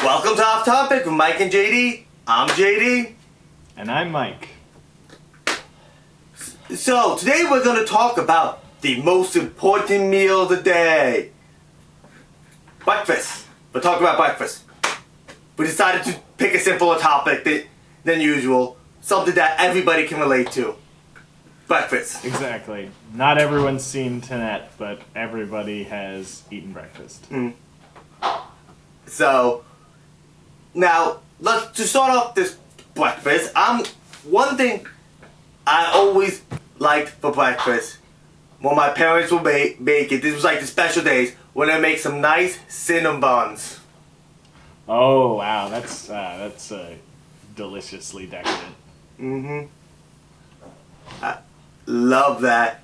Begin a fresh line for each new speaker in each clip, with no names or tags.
Welcome to Off Topic with Mike and JD. I'm JD.
And I'm Mike.
So, today we're going to talk about the most important meal of the day. Breakfast. We'll talk about breakfast. We decided to pick a simpler topic than usual. Something that everybody can relate to. Breakfast.
Exactly. Not everyone's seen Tenet, but everybody has eaten breakfast.
So, now, to start off this breakfast, one thing I always liked for breakfast, when my parents would make it, this was like the special days, when they make some nice cinnamon buns.
Oh, wow, that's deliciously decadent.
I love that.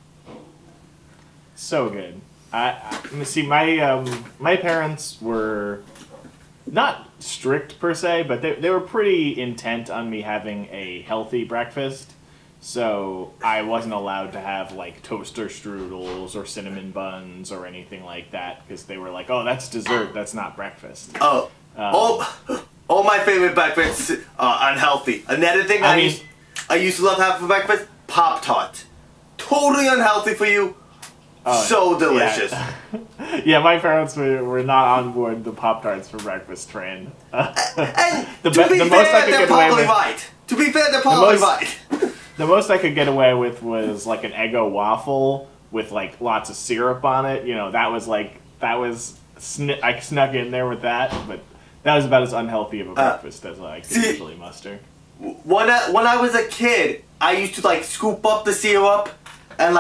So good. See, my parents were not strict per se, but they were pretty intent on me having a healthy breakfast. So I wasn't allowed to have like toaster strudels or cinnamon buns or anything like that because they were like, "Oh, that's dessert. That's not breakfast."
Oh, all my favorite breakfasts are unhealthy. Another thing I used to love having for breakfast: Pop-Tarts. Totally unhealthy for you. So delicious.
Yeah, my parents were not on board the Pop-Tarts for breakfast train.
To be fair, they're probably right.
The most I could get away with was like an Eggo waffle with like lots of syrup on it. You know, I snuck in there with that, but that was about as unhealthy of a breakfast as I could usually muster.
When I was a kid, I used to like scoop up the syrup and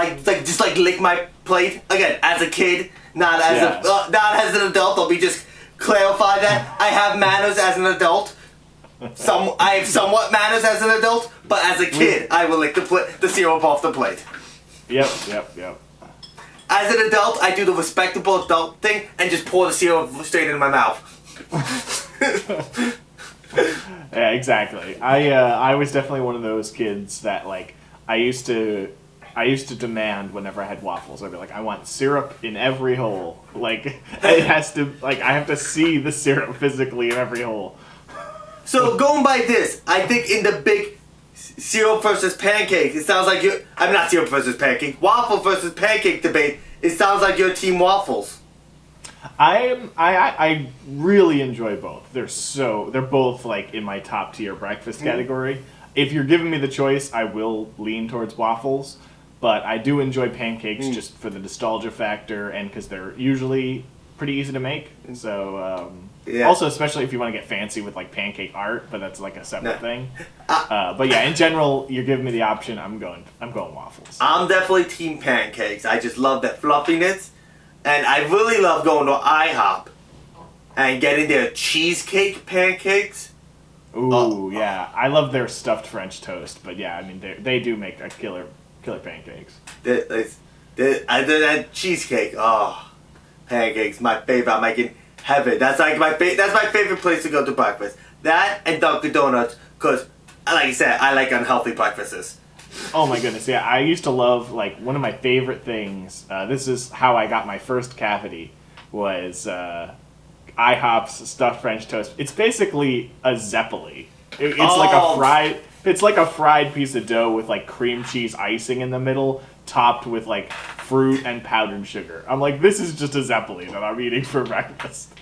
just lick my plate. Again, as a kid, not as an adult. Let me just clarify that I have manners as an adult. I have somewhat manners as an adult, but as a kid, I will lick the syrup off the plate.
Yep.
As an adult, I do the respectable adult thing and just pour the syrup straight into my mouth.
Yeah, exactly. I was definitely one of those kids that like I used to demand whenever I had waffles. I'd be like, I want syrup in every hole. Like it has to I have to see the syrup physically in every hole.
So going by this, I think in the big syrup versus pancake, it sounds like not syrup versus pancake, waffle versus pancake debate. It sounds like you're team waffles.
I really enjoy both. They're both like in my top tier breakfast category. If you're giving me the choice, I will lean towards waffles, but I do enjoy pancakes just for the nostalgia factor and because they're usually pretty easy to make. So also, especially if you want to get fancy with like pancake art, but that's like a separate thing. But yeah, in general, you're giving me the option. I'm going waffles.
I'm definitely team pancakes. I just love that fluffiness. And I really love going to Ihop and getting their cheesecake pancakes.
Ooh, yeah. I love their stuffed French toast, but yeah, I mean, they do make a killer pancakes.
That cheesecake, pancakes, my favorite. I'm like in heaven. That's my favorite place to go to breakfast. That and Dunkin' Donuts, because, like I said, I like unhealthy breakfasts.
Oh my goodness, yeah. I used to love, like, one of my favorite things, this is how I got my first cavity, was IHOP's stuffed French toast. It's basically a Zeppeli. It's like a fried piece of dough with, like, cream cheese icing in the middle, topped with, like, fruit and powdered sugar. I'm like, this is just a Zeppeli that I'm eating for breakfast.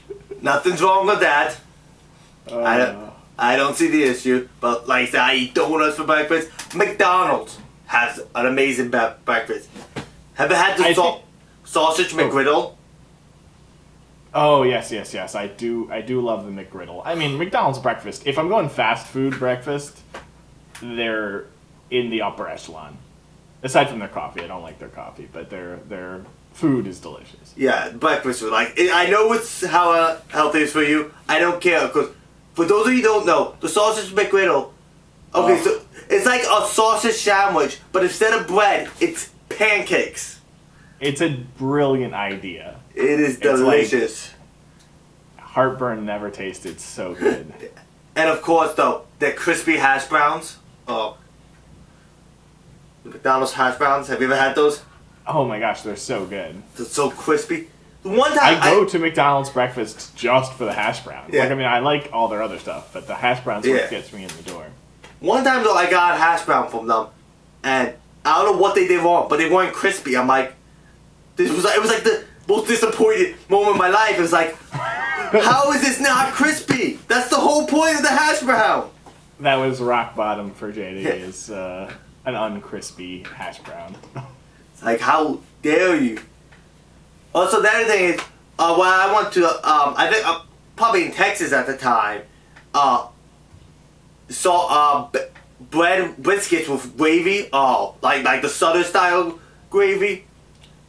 Nothing's wrong with that. I don't see the issue, but like I said, I eat donuts for breakfast. McDonald's has an amazing breakfast. Have you had the sausage McGriddle?
Oh yes. I do love the McGriddle. I mean, McDonald's breakfast. If I'm going fast food breakfast, they're in the upper echelon. Aside from their coffee, I don't like their coffee, but their food is delicious.
Yeah, breakfast food. Like I know it's how healthy it is for you. I don't care because. For those of you who don't know, the sausage McGriddle, so it's like a sausage sandwich, but instead of bread, it's pancakes.
It's a brilliant idea.
It is delicious.
Like, heartburn never tasted so good.
And of course, though, they're crispy hash browns. The McDonald's hash browns, have you ever had those?
Oh my gosh, they're so good.
They're so crispy. One time
I go to McDonald's breakfast just for the hash browns.
Yeah.
Like, I mean, I like all their other stuff, but the hash browns what gets me in the door.
One time though, I got a hash brown from them, and I don't know what they did wrong, but they weren't crispy. I'm like, it was like the most disappointed moment of my life. It was like, how is this not crispy? That's the whole point of the hash brown.
That was rock bottom for JD, is an uncrispy hash brown.
It's like, how dare you? Also, the other thing is, when I went to, I think, probably in Texas at the time, saw bread biscuits with gravy, like the Southern style gravy.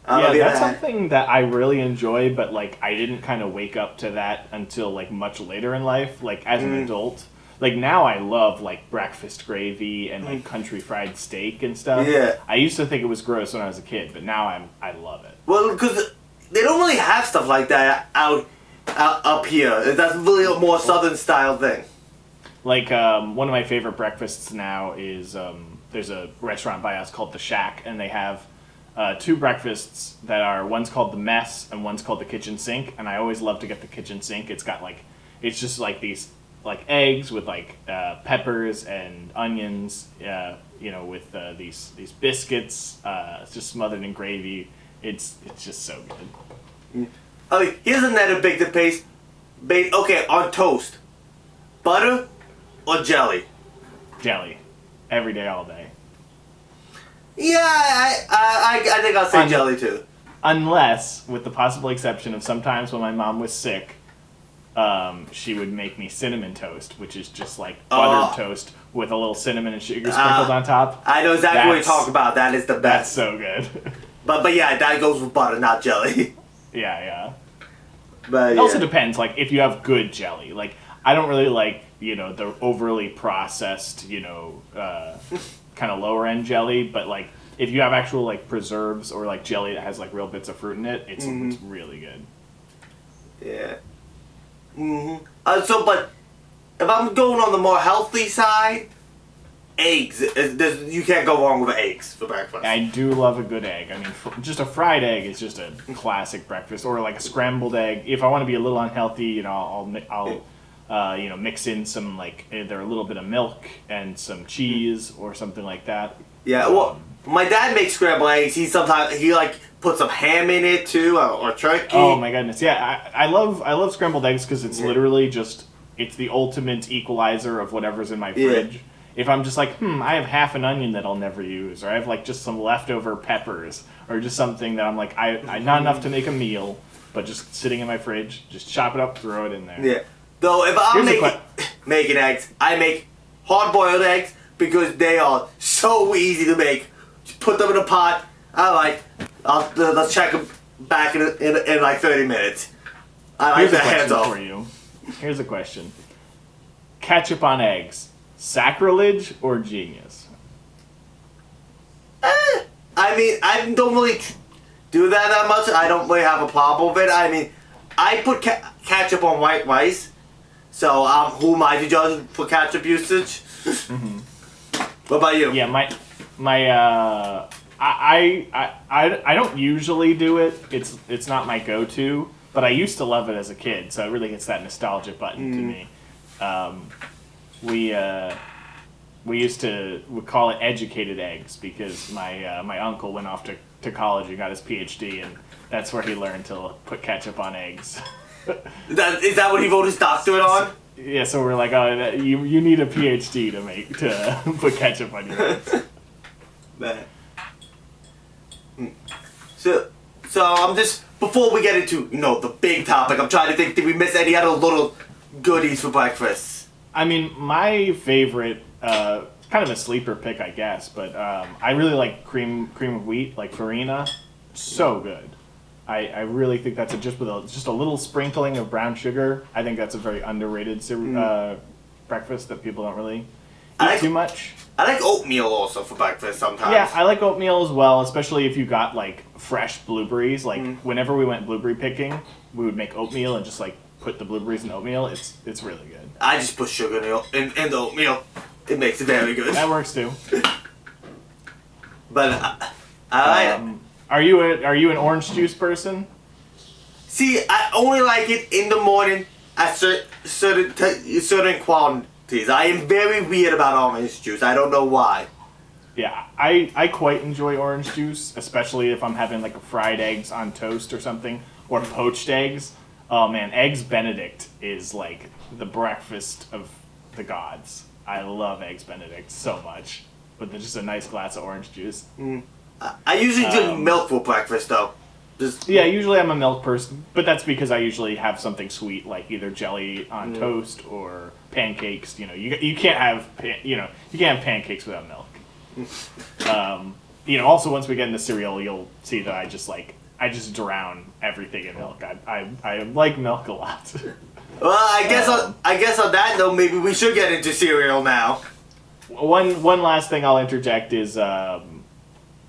Yeah, that's something that I really enjoy, but like I didn't kind of wake up to that until like much later in life, like as an adult. Like now I love like breakfast gravy and like country fried steak and stuff.
Yeah.
I used to think it was gross when I was a kid, but now I love it.
Well, because they don't really have stuff like that out up here. That's really a more Southern style thing.
Like one of my favorite breakfasts now is there's a restaurant by us called The Shack, and they have two breakfasts that are, one's called the Mess and one's called the Kitchen Sink, and I always love to get the Kitchen Sink. It's got like, it's just like these like eggs with like peppers and onions, with these biscuits, just smothered in gravy. It's just so good.
Oh, here's another big debate. Okay, on toast, butter or jelly?
Jelly, every day, all day.
Yeah, I think I'll say jelly too.
Unless, with the possible exception of sometimes when my mom was sick, she would make me cinnamon toast, which is just like buttered toast with a little cinnamon and sugar sprinkled on top.
I know exactly what you're talking about. That is the best.
That's so good.
But yeah, that goes with butter, not jelly.
Yeah.
But
it also depends, like if you have good jelly. Like I don't really like, the overly processed, kind of lower end jelly, but like if you have actual like preserves or like jelly that has like real bits of fruit in it, it's really good.
Yeah. But if I'm going on the more healthy side, eggs. You can't go wrong with eggs for breakfast.
I do love a good egg. I mean, just a fried egg is just a classic breakfast, or like a scrambled egg. If I want to be a little unhealthy, I'll mix in some like either a little bit of milk and some cheese or something like that.
Yeah. Well, my dad makes scrambled eggs. He like puts some ham in it too, or turkey.
Oh my goodness! Yeah, I love scrambled eggs because it's literally just it's the ultimate equalizer of whatever's in my fridge. If I'm just like, I have half an onion that I'll never use, or I have like just some leftover peppers, or just something that I'm like, I not enough to make a meal, but just sitting in my fridge, just chop it up, throw it in there.
Yeah. Though if I'm making eggs, I make hard-boiled eggs because they are so easy to make. Just put them in a pot. Let's check them back in like 30 minutes. I like the hands off.
For you. Here's a question: ketchup on eggs. Sacrilege or genius?
I mean, I don't really do that much. I don't really have a problem with it. I mean, I put ketchup on white rice, so who am I to judge for ketchup usage? What about you?
Yeah, I don't usually do it. It's not my go-to, but I used to love it as a kid, so it really hits that nostalgia button to me. We used to call it educated eggs because my uncle went off to college and got his PhD, and that's where he learned to put ketchup on eggs.
Is that what he wrote his doctorate on?
Yeah, so we're like, you need a PhD to put ketchup on your eggs.
Man. So I'm just, before we get into the big topic, I'm trying to think, did we miss any other little goodies for breakfast?
I mean, my favorite, kind of a sleeper pick, I guess, but I really like cream of wheat, like farina. So good. I really think that's just a little sprinkling of brown sugar. I think that's a very underrated breakfast that people don't really eat too much.
I like oatmeal also for breakfast sometimes.
Yeah, I like oatmeal as well, especially if you got like fresh blueberries. Like whenever we went blueberry picking, we would make oatmeal and just like put the blueberries in oatmeal. It's really good.
I just put sugar in the oatmeal. It makes it very good.
That works too.
But I
are you an orange juice person?
See, I only like it in the morning at certain quantities. I am very weird about orange juice. I don't know why.
Yeah, I quite enjoy orange juice, especially if I'm having like fried eggs on toast or something, or poached eggs. Oh man, Eggs Benedict is like the breakfast of the gods. I love Eggs Benedict so much, with just a nice glass of orange juice.
I usually drink milk for breakfast though.
Yeah, usually I'm a milk person, but that's because I usually have something sweet like either jelly on toast or pancakes. You know, you can't have you can't have pancakes without milk. Also once we get into cereal, you'll see that I just drown everything in milk. I like milk a lot.
Well, I guess on that note, maybe we should get into cereal now.
One last thing I'll interject is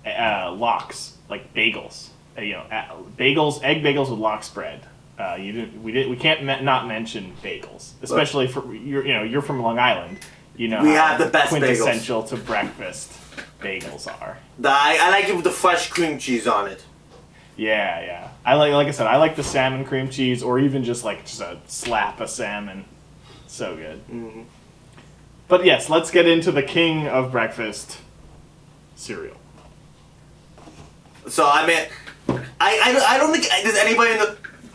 lox, like bagels. Bagels, egg bagels with lox spread. We can't not mention bagels, especially for you're from Long Island.
We have the best
quintessential
bagels.
To breakfast bagels are.
I like it with the fresh cream cheese on it.
Yeah. Like I said, I like the salmon cream cheese, or even just a slap of salmon. So good. Mm-hmm. But yes, let's get into the king of breakfast, cereal.
So I mean, I don't think there's anybody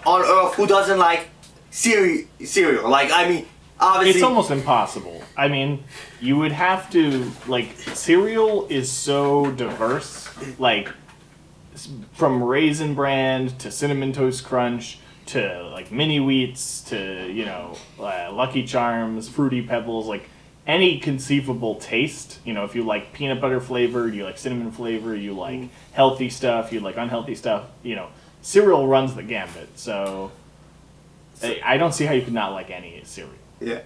on Earth who doesn't like cereal. Like, I mean, obviously,
it's almost impossible. I mean, you would have to cereal is so diverse. Like, from Raisin Bran to Cinnamon Toast Crunch to mini wheats to Lucky Charms, Fruity Pebbles, any conceivable taste. If you like peanut butter flavored, you like cinnamon flavor, you like healthy stuff, you like unhealthy stuff. Cereal runs the gambit. So I don't see how you could not like any cereal.
Yeah.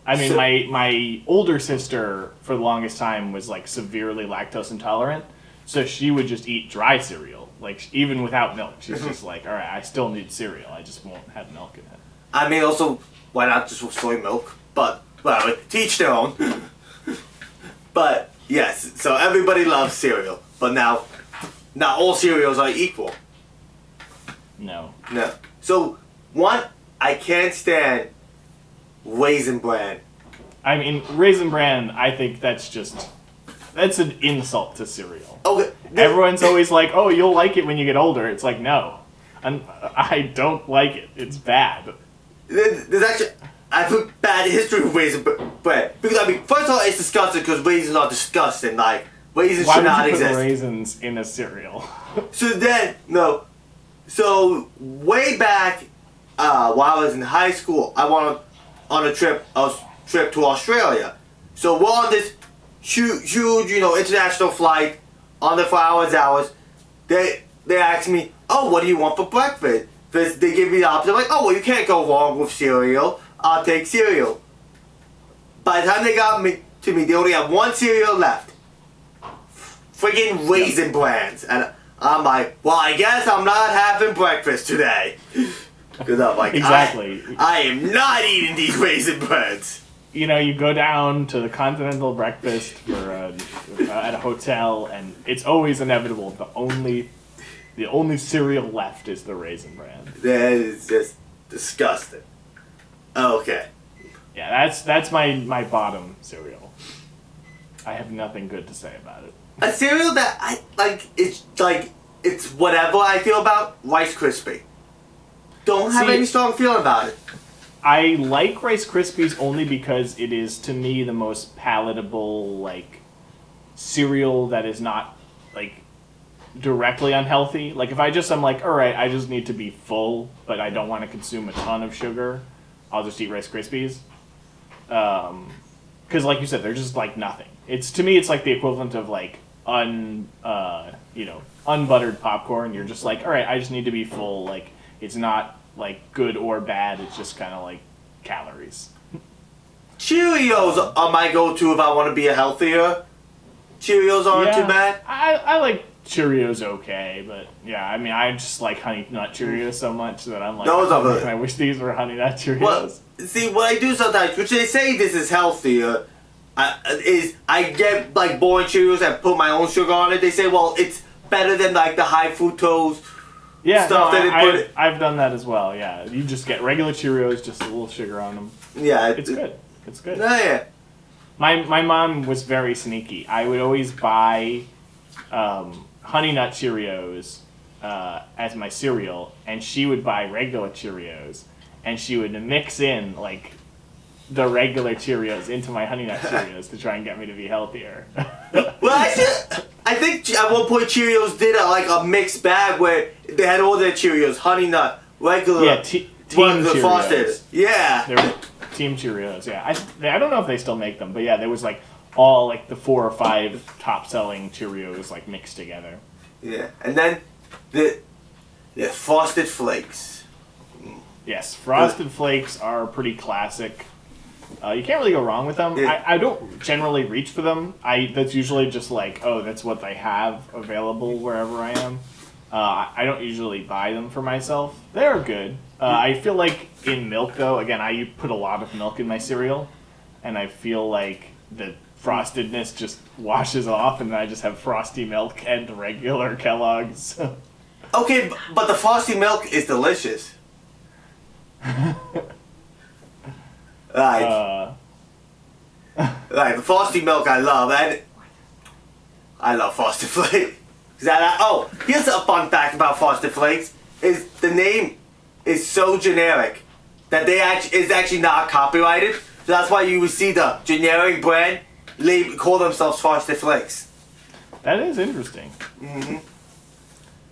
I mean, my older sister for the longest time was severely lactose intolerant. So she would just eat dry cereal, even without milk. She's just all right, I still need cereal. I just won't have milk in it. I
mean, also, why not just with soy milk? But, well, to each their own. But, yes, so everybody loves cereal. But now, not all cereals are equal.
No.
So, one, I can't stand Raisin Bran.
I mean, Raisin Bran, I think that's an insult to cereal.
Okay.
Everyone's always like, oh, you'll like it when you get older. It's like, no. I don't like it. It's bad.
There's actually... I have a bad history with Raisin Bran. Because, I mean, first of all, it's disgusting because raisins are disgusting. Raisins should not exist.
Why would you put raisins in a cereal?
So, way back while I was in high school, I went on a trip to Australia. So, we're on this huge, international flight on the 4 hours. They asked me, oh, what do you want for breakfast? They give me the option. I'm like, oh, well, you can't go wrong with cereal. I'll take cereal. By the time they got to me, they only have one cereal left. Friggin' Raisin Brans. And I'm like, well, I guess I'm not having breakfast today. Because I'm like,
exactly.
I am not eating these Raisin Brans.
You go down to the continental breakfast at a hotel, and it's always inevitable. The only cereal left is the Raisin Bran.
That is just disgusting. Okay.
Yeah, that's my bottom cereal. I have nothing good to say about it.
A cereal that I like, it's whatever I feel about Rice Krispie. Don't have any strong feeling about it.
I like Rice Krispies only because it is, to me, the most palatable, cereal that is not, directly unhealthy. If I'm alright, I just need to be full, but I don't want to consume a ton of sugar, I'll just eat Rice Krispies. Because, like you said, they're just, nothing. To me, it's the equivalent of, unbuttered popcorn. You're just alright, I just need to be full. It's not, good or bad. It's just kind of, calories.
Cheerios are my go-to if I want to be healthier. Cheerios aren't too bad.
I like Cheerios okay, but yeah, I mean, I just like Honey Nut Cheerios so much that I'm I wish these were Honey Nut Cheerios.
Well, see, what I do sometimes, which they say this is healthier, is I get boring Cheerios and put my own sugar on it. They say, well, it's better than the high fructose
Yeah,
stuff that they put.
I've done that as well. Yeah, you just get regular Cheerios, just a little sugar on them.
Yeah,
it's good. It's good.
No, yeah.
My mom was very sneaky. I would always buy Honey Nut Cheerios as my cereal, and she would buy regular Cheerios, and she would mix in like the regular Cheerios into my Honey Nut Cheerios to try and get me to be healthier.
Well, I think at one point Cheerios did a mixed bag where they had all their Cheerios, Honey Nut, regular,
Team Cheerios.
Frosted. Yeah.
They were Team Cheerios. Yeah, I don't know if they still make them, but yeah, there was like all like the 4 or 5 top selling Cheerios like mixed together.
Yeah, and then the Frosted Flakes.
Yes, Frosted Flakes are pretty classic. You can't really go wrong with them.
Yeah.
I don't generally reach for them. That's usually just like, oh, that's what they have available wherever I am. I don't usually buy them for myself. They're good. I feel like in milk, though, again, I put a lot of milk in my cereal, and I feel like the frostedness just washes off, and then I just have frosty milk and regular Kellogg's.
Okay, but the frosty milk is delicious. Like the frosty milk I love, and I love Frosted Flakes. Here's a fun fact about Frosted Flakes: is the name is so generic that is actually not copyrighted. So that's why you would see the generic brand call themselves Frosted Flakes.
That is interesting.
Mm-hmm.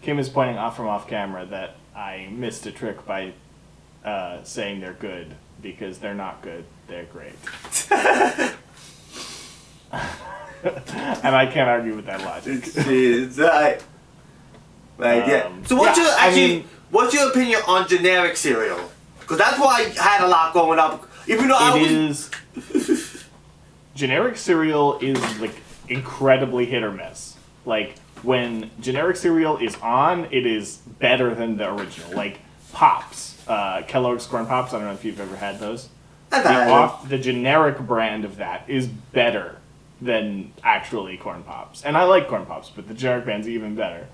Kim is pointing off from off camera that I missed a trick by saying they're good, because they're not good, they're great. And I can't argue with that logic.
Yeah. So what's your opinion on generic cereal? Because that's why I had a lot going up. Even though
generic cereal is like incredibly hit or miss. Like when generic cereal is on, it is better than the original. Like Pops, Kellogg's Corn Pops. I don't know if you've ever had those. The generic brand of that is better than actually Corn Pops. And I like Corn Pops, but the generic brand's even better.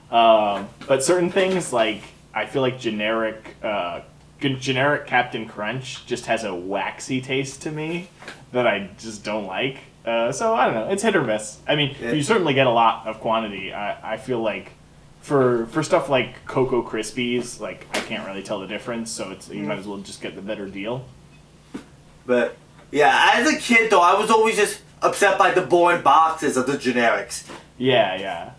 But certain things, like, I feel like generic Captain Crunch just has a waxy taste to me that I just don't like. So, I don't know. It's hit or miss. I mean, you certainly get a lot of quantity. I feel like for stuff like Cocoa Krispies, like, I can't really tell the difference, so you might as well just get the better deal.
But, yeah, as a kid, though, I was always just upset by the boring boxes of the generics.
Yeah.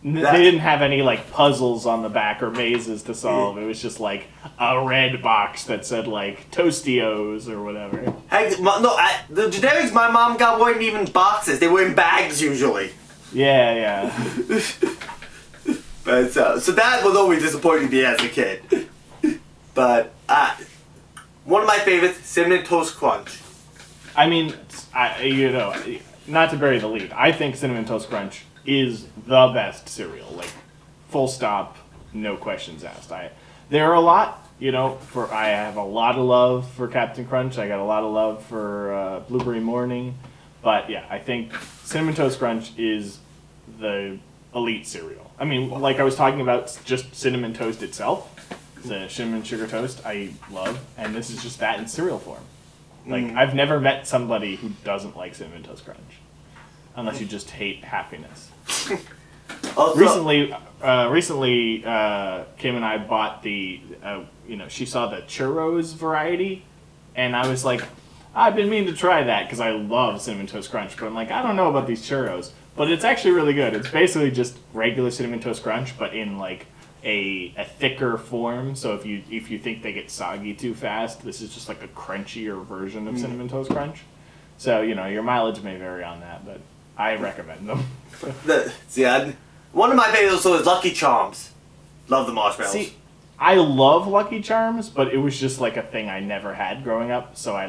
They didn't have any, like, puzzles on the back or mazes to solve. It was just, like, a red box that said, like, Tostios or whatever.
The generics my mom got weren't even boxes. They were in bags, usually.
Yeah.
But, so that was always disappointing to me as a kid. But, one of my favorites, Cinnamon Toast Crunch.
I mean, not to bury the lead, I think Cinnamon Toast Crunch is the best cereal. Like, full stop, no questions asked. There are a lot, I have a lot of love for Captain Crunch. I got a lot of love for Blueberry Morning. But yeah, I think Cinnamon Toast Crunch is the elite cereal. I mean, like I was talking about, just Cinnamon Toast itself. The cinnamon sugar toast I love, and this is just that in cereal form. Like, I've never met somebody who doesn't like Cinnamon Toast Crunch, unless you just hate happiness. Recently, Kim and I bought the, she saw the churros variety, and I was like, I've been meaning to try that because I love Cinnamon Toast Crunch, but I'm like, I don't know about these churros, but it's actually really good. It's basically just regular Cinnamon Toast Crunch, but in like a thicker form. So if you think they get soggy too fast, this is just like a crunchier version of Cinnamon Toast Crunch. So your mileage may vary on that, but I recommend them.
One of my favorites is Lucky Charms. Love the marshmallows.
See, I love Lucky Charms, but it was just like a thing I never had growing up. So I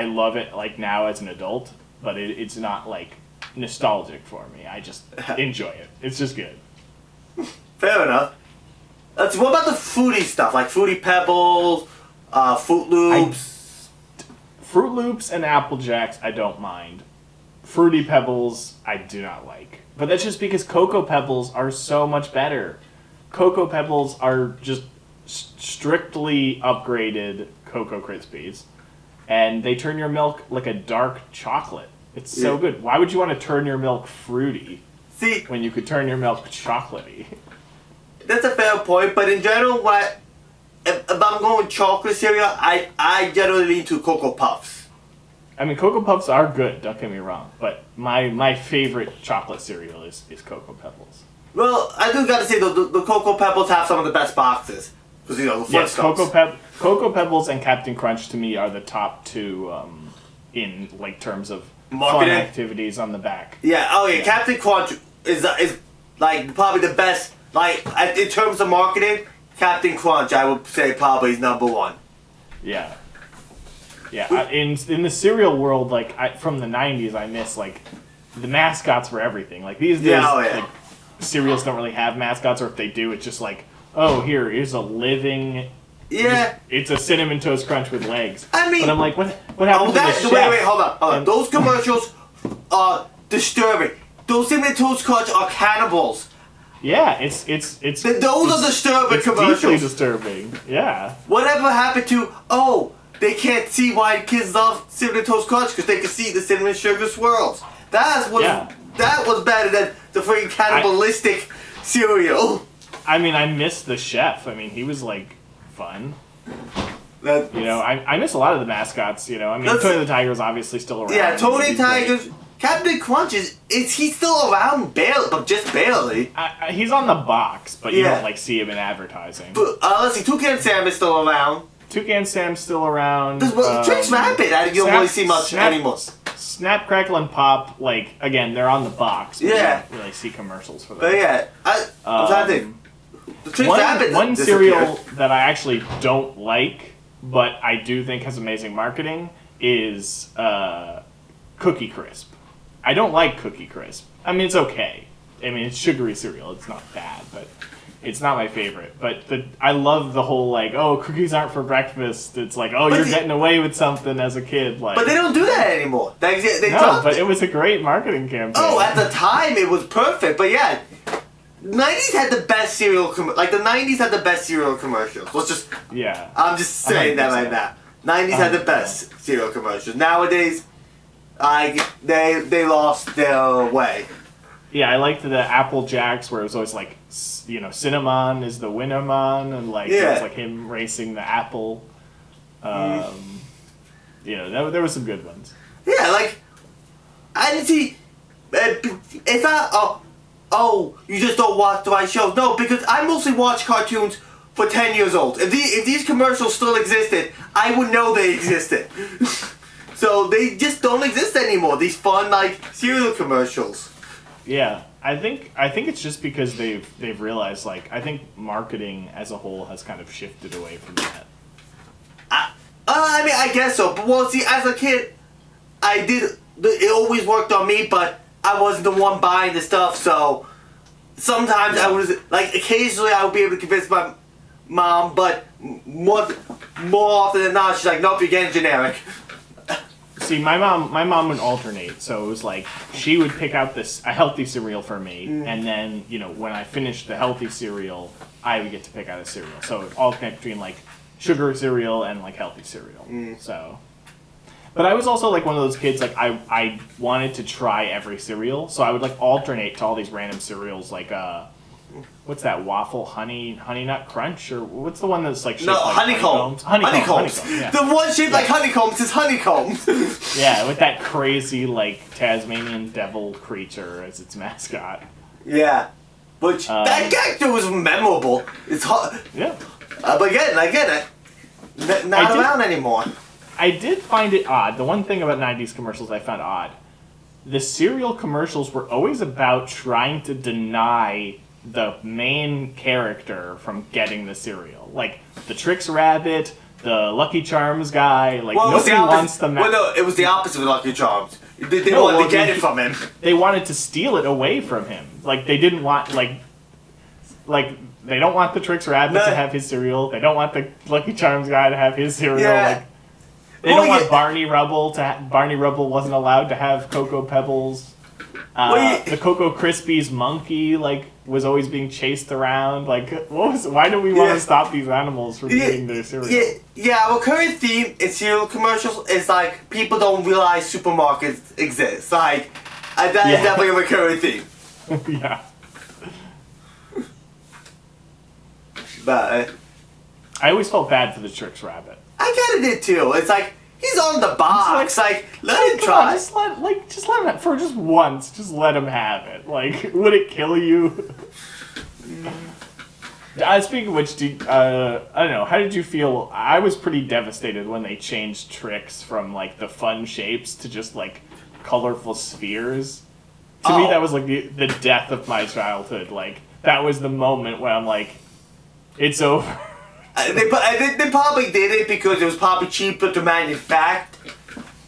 love it like now as an adult, but it's not like nostalgic for me. I just enjoy it. It's just good.
Fair enough. What about the fruity stuff, like Fruity Pebbles, Fruit Loops?
Fruit Loops and Apple Jacks, I don't mind. Fruity Pebbles, I do not like. But that's just because Cocoa Pebbles are so much better. Cocoa Pebbles are just strictly upgraded Cocoa Krispies, and they turn your milk like a dark chocolate. It's so good. Why would you want to turn your milk fruity when you could turn your milk chocolatey?
That's a fair point, but in general, if I'm going chocolate cereal, I generally lean to Cocoa Puffs.
I mean, Cocoa Puffs are good, don't get me wrong, but my favorite chocolate cereal is Cocoa Pebbles.
Well, I do gotta say, though, the Cocoa Pebbles have some of the best boxes. Because, the
yes, Cocoa Pebbles and Captain Crunch, to me, are the top two in, like, terms of marketing? Fun activities on the back.
Yeah, Captain Crunch is like, probably the best, like, in terms of marketing, Captain Crunch, I would say, probably is number one.
Yeah. Yeah, in the cereal world, like, from the 90s, I miss, like, the mascots for everything. Like, these days, like, cereals don't really have mascots, or if they do, it's just like, oh, here's a living...
Yeah.
It's a Cinnamon Toast Crunch with legs.
I mean...
But I'm like, what happened to the chef?
Wait, hold on. Those commercials are disturbing. Those Cinnamon Toast Crunch are cannibals.
Yeah, those
are disturbing commercials.
Deeply disturbing, yeah.
Whatever happened to, they can't see why kids love Cinnamon Toast Crunch because they can see the cinnamon sugar swirls. That was better than the freaking cannibalistic cereal.
I mean, I miss the chef. I mean, he was, like, fun. I miss a lot of the mascots, I mean, Tony the Tiger's obviously still around.
Yeah, Tony Tiger's... Captain Crunch is he still around? But just barely.
He's on the box, but you don't, like, see him in advertising.
But, let's see, Toucan Sam is still around.
Toucan Sam's still around.
Tricks Rabbit, you don't really see much anymore.
Snap, Crackle, and Pop, like, again, they're on the box, but you don't really see commercials for them.
But yeah, I'm trying to think. The Tricks Rabbit
one cereal that I actually don't like, but I do think has amazing marketing, is Cookie Crisp. I don't like Cookie Crisp. I mean, it's okay. I mean, it's sugary cereal. It's not bad, but... It's not my favorite, but I love the whole, like, cookies aren't for breakfast. It's like, you're getting away with something as a kid. Like,
but they don't do that anymore.
But it was a great marketing campaign.
At the time, it was perfect. But yeah, 90s had the best cereal, the 90s had the best cereal commercials. I'm just saying 100%. That right now. 90s had the best cereal commercials. Nowadays, they lost their way.
Yeah, I liked the Apple Jacks where it was always like, Cinnamon is the winnerman, and like it was like him racing the apple. There were some good ones.
Yeah, like I didn't see. It's not. You just don't watch the right shows. No, because I mostly watch cartoons for 10 years old. If these commercials still existed, I would know they existed. So they just don't exist anymore. These fun like cereal commercials.
Yeah, I think it's just because they've realized, like, I think marketing as a whole has kind of shifted away from that.
I mean, I guess so. But well, see, as a kid, it always worked on me, but I wasn't the one buying the stuff. So sometimes I was like, occasionally I would be able to convince my mom, but more often than not, she's like, nope, you're getting generic.
See, my mom would alternate, so it was like she would pick out a healthy cereal for me, and then when I finished the healthy cereal, I would get to pick out a cereal. So it alternated between like sugar cereal and like healthy cereal. So, but I was also like one of those kids like I wanted to try every cereal, so I would like alternate to all these random cereals like what's that waffle honey nut crunch, or what's the one that's like shaped like honeycombs? Honeycombs. Yeah.
The one shaped like honeycombs is honeycombs.
Yeah, with that crazy like Tasmanian devil creature as its mascot.
Yeah, which that character was memorable. It's hard.
Yeah.
But again, not around anymore.
I did find it odd. The one thing about 90s commercials I found odd, the cereal commercials were always about trying to deny the main character from getting the cereal. Like, the Trix Rabbit, the Lucky Charms guy, like, nobody wants the...
Well, no, it was the opposite of Lucky Charms. They wanted to get it from him.
They wanted to steal it away from him. Like, they didn't want, like, they don't want the Trix Rabbit to have his cereal. They don't want the Lucky Charms guy to have his cereal.
Yeah.
Like, they don't want Barney Rubble to Barney Rubble wasn't allowed to have Cocoa Pebbles. The Cocoa Krispies monkey, like, was always being chased around. Like, why do we want to stop these animals from eating their cereal?
Yeah, our current theme in cereal commercials is, like, people don't realize supermarkets exist. Like, that is definitely a recurring theme.
Yeah.
But
I always felt bad for the Trix Rabbit.
I kind of did, too. It's like, he's on the box. Like, let him try.
Just let him for just once. Just let him have it. Like, would it kill you? Speaking of which, I don't know. How did you feel? I was pretty devastated when they changed Trix from like the fun shapes to just like colorful spheres. To me, that was like the death of my childhood. Like that was the moment where I'm like, it's over.
They probably did it because it was probably cheaper to manufacture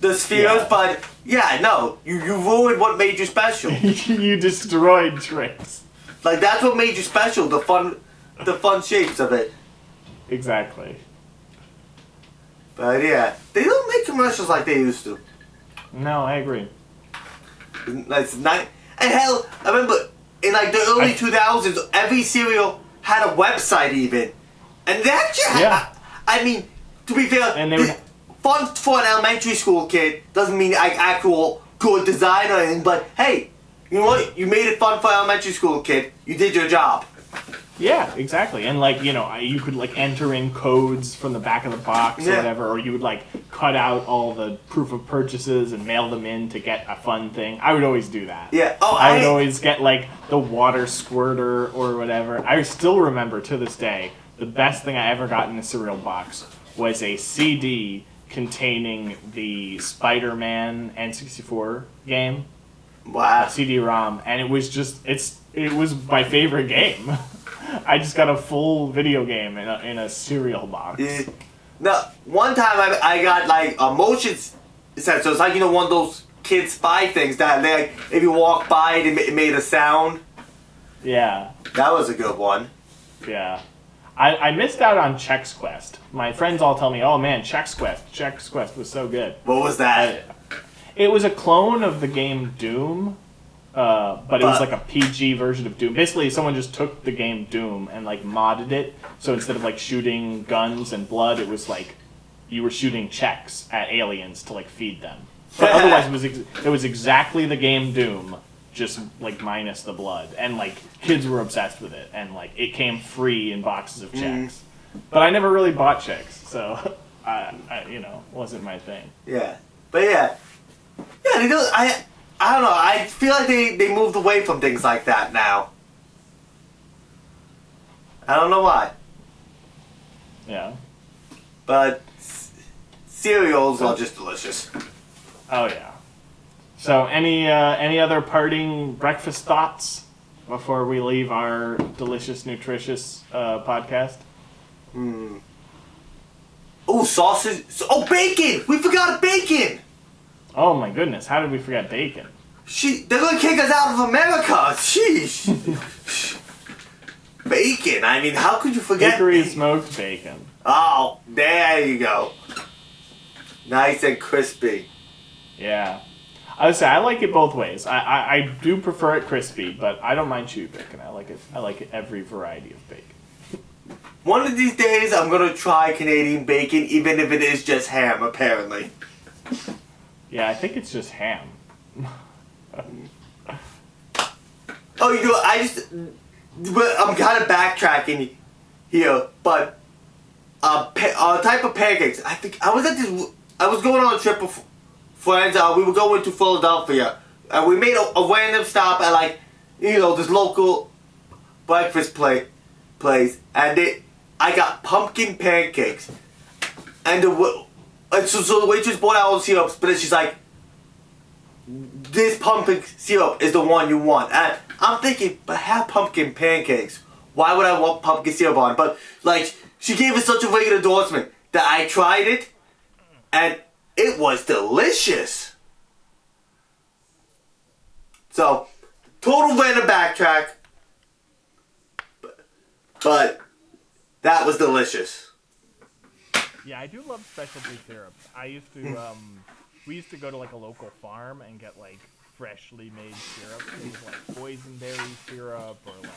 the spheres, but yeah, no, you ruined what made you special.
You destroyed Trix.
Like that's what made you special, the fun shapes of it.
Exactly.
But yeah, they don't make commercials like they used to.
No, I agree.
It's not, and hell, I remember in like the early 2000s, every cereal had a website even. And that I mean, to be fair,
and they would
fun for an elementary school kid doesn't mean like actual good design or anything, but hey, you know what? You made it fun for an elementary school kid. You did your job.
Yeah, exactly. And like, you could like enter in codes from the back of the box or whatever, or you would like cut out all the proof of purchases and mail them in to get a fun thing. I would always do that.
Yeah. Oh,
I would always get like the water squirter or whatever. I still remember to this day, the best thing I ever got in a cereal box was a CD containing the Spider-Man N64 game.
Wow.
A CD-ROM, and it was it was my favorite game. I just got a full video game in a cereal box.
Yeah. Now, one time I got like a motion sensor. It's like one of those kid spy things that like if you walk by it made a sound.
Yeah.
That was a good one.
Yeah. I missed out on Chex Quest. My friends all tell me, oh man, Chex Quest was so good.
What was that?
It was a clone of the game Doom, but it was like a PG version of Doom. Basically, someone just took the game Doom and like modded it. So instead of like shooting guns and blood, it was like you were shooting Chex at aliens to like feed them. But otherwise, it was exactly the game Doom, just like minus the blood. And like kids were obsessed with it, and like it came free in boxes of Chex. But I never really bought Chex, so wasn't my thing.
Yeah, but yeah, they do. I don't know. I feel like they moved away from things like that now. I don't know why.
Yeah.
But cereals are just delicious.
Oh yeah. So any other parting breakfast thoughts before we leave our delicious, nutritious podcast?
Oh, sausage. Oh, bacon! We forgot bacon!
Oh my goodness, how did we forget bacon?
They're gonna kick us out of America! Sheesh! Bacon, I mean, how could you forget
Hickory smoked bacon.
Oh, there you go. Nice and crispy.
Yeah. I would say I like it both ways. I do prefer it crispy, but I don't mind chewy bacon. I like it every variety of bacon.
One of these days, I'm gonna try Canadian bacon, even if it is just ham, apparently.
Yeah, I think it's just ham.
Oh, I'm kind of backtracking here, but type of pancakes. I think I was going on a trip with friends. We were going to Philadelphia, and we made a random stop at this local breakfast place, and I got pumpkin pancakes, and so the waitress brought out all the syrups, but then she's like, this pumpkin syrup is the one you want. And I'm thinking, but have pumpkin pancakes. Why would I want pumpkin syrup on? But she gave us such a great endorsement that I tried it, and it was delicious. So, total random backtrack, but that was delicious.
Yeah, I do love specialty syrups. I used to, we used to go to a local farm and get freshly made syrup, things like boysenberry syrup or like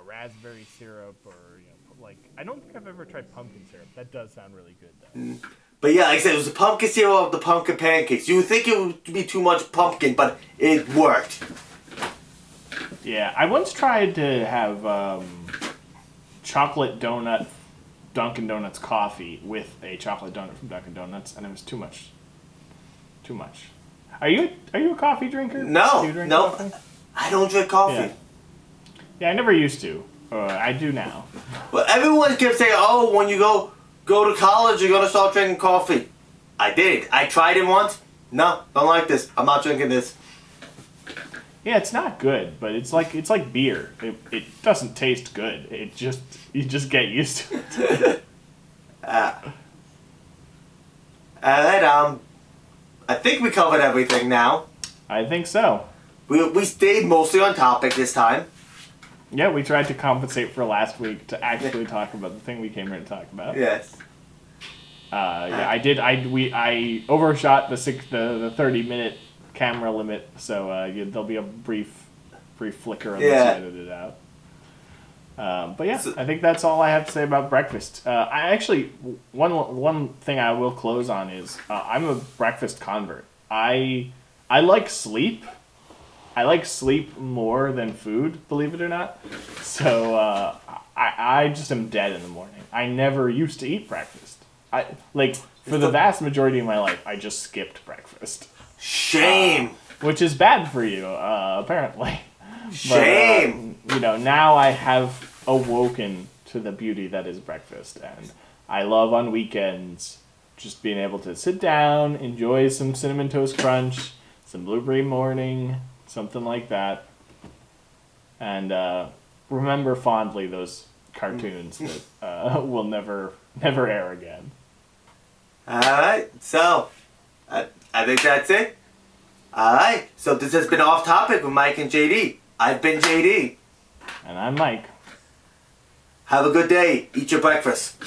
raspberry syrup or like I don't think I've ever tried pumpkin syrup. That does sound really good though.
But yeah, like I said, it was the pumpkin syrup of the pumpkin pancakes. You would think it would be too much pumpkin, but it worked.
Yeah, I once tried to have chocolate donut Dunkin' Donuts coffee with a chocolate donut from Dunkin' Donuts, and it was too much. Too much. Are you a coffee drinker?
No,
Do you drink
no,
coffee?
I don't drink coffee.
Yeah, I never used to. I do now.
But everyone kept saying, "Oh, when you go to college, you're gonna start drinking coffee." I did. I tried it once. No, don't like this. I'm not drinking this.
Yeah, it's not good, but it's like beer. It doesn't taste good. You just get used to it.
And I think we covered everything now.
I think so.
We stayed mostly on topic this time.
Yeah, we tried to compensate for last week to actually talk about the thing we came here to talk about.
Yes.
Yeah, I did. I overshot the 30-minute camera limit, so there'll be a brief flicker unless you edit it out. But yeah, I think that's all I have to say about breakfast. I actually one thing I will close on is I'm a breakfast convert. I like sleep. I like sleep more than food, believe it or not. So I just am dead in the morning. I never used to eat breakfast. For the vast majority of my life, I just skipped breakfast.
Shame.
Which is bad for you, apparently.
Shame.
But, now I have awoken to the beauty that is breakfast, and I love on weekends just being able to sit down, enjoy some Cinnamon Toast Crunch, some Blueberry Morning, something like that, and remember fondly those cartoons that will never air again.
Alright, so I think that's it. Alright, so this has been Off Topic with Mike and JD. I've been JD.
And I'm Mike.
Have a good day. Eat your breakfast.